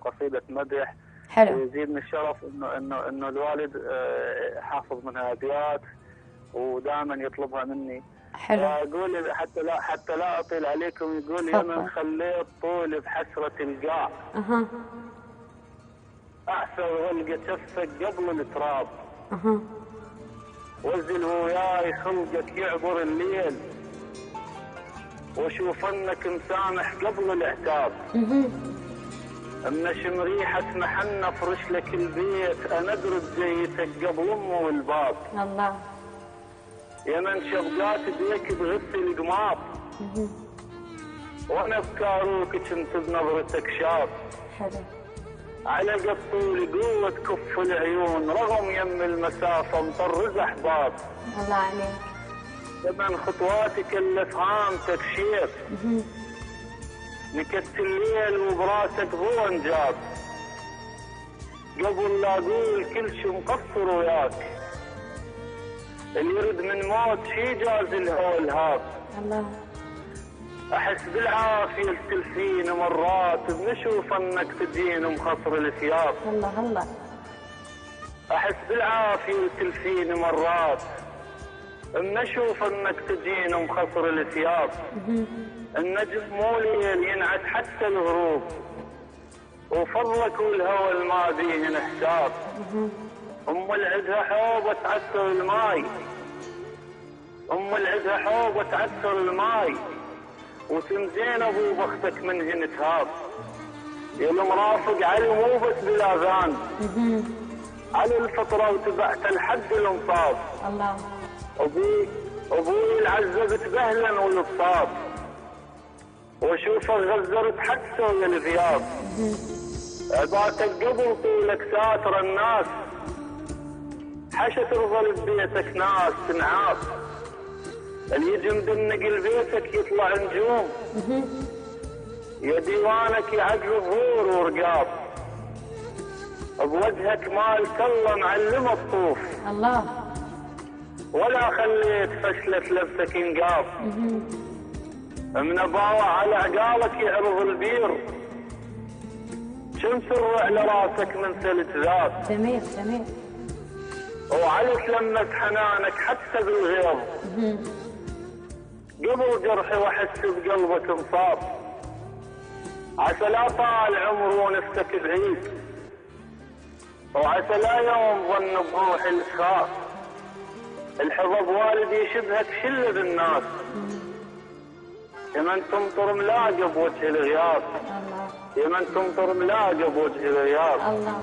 قصيدة مدح. حلو. ويزيدني الشرف انه الوالد حافظ منها ابيات ودائما يطلبها مني. حلو. يقول حتى لا اطيل عليكم، يقول يا من خليت طولي بحسرة القاع احسر والقى كفك قبل التراب وزل وياي خلقك يعبر الليل واشوف انك مسامح قبل العتاب. منشم ريحة محنة فرش لك البيت انقرب جيتك قبل امه والباب. الله. يا من شبقات بيك بغث القماط وانا بكاروك كنت بنظرتك شاب. حلو. على قطولي قوة كف العيون رغم يم المسافة مطرز احباب. الله عليك. يا من خطواتك اللي فهمتك شيخ نكت الليل وبراسك هو انجاب. قبل لا اقول كل شي مقصر وياك اللي يرد من موت شي جاز الهوى الهاب. الله. احس بالعافيه التلفين مرات بنشوف انك تجين مخصر الثياب. الله الله. احس بالعافيه التلفين مرات بنشوف انك تجين مخصر الثياب. النجم مو ليل ينعت حتى الغروب وفضلك والهوى الماضي هنا حساب. ام العدها حوبه تعسر الماي ام العدها حوبه تعسر الماي وتنزين ابو بختك من هنا تهاب. يا المرافق علي مو بس بالاذان على الفطره وتبعت الحد الانصاب. الله. ابوي العزبت بهلا والبصاب واشوفك غزرت حتى ويا الذياب. عباتك قبل طولك ساتر الناس حشت رضل ببيتك ناس تنعاب. اللي يجي مدنق بيتك يطلع نجوم يا ديوانك يعقل ظهور ورقاب. بوجهك مال الله معلم الطوف الله. ولا خليت فشلت لبسك ينقاب. من باوع على عقالك يعرض البير شمس على راسك من ثلج ذات. جميل جميل. وعلى تلمس حنانك حتى بالغيظ قبل جرحي واحس بقلبك انصاب. عسى لا طال عمر ونفسك بعيد وعسى لا يوم ظن بروحي الاسخاف. الحظ بوالدي يشبهك شله بالناس يا من تمطر ملاقه بوجه الغياب. الله. يا من تمطر ملاقه بوجه الغياب. الله.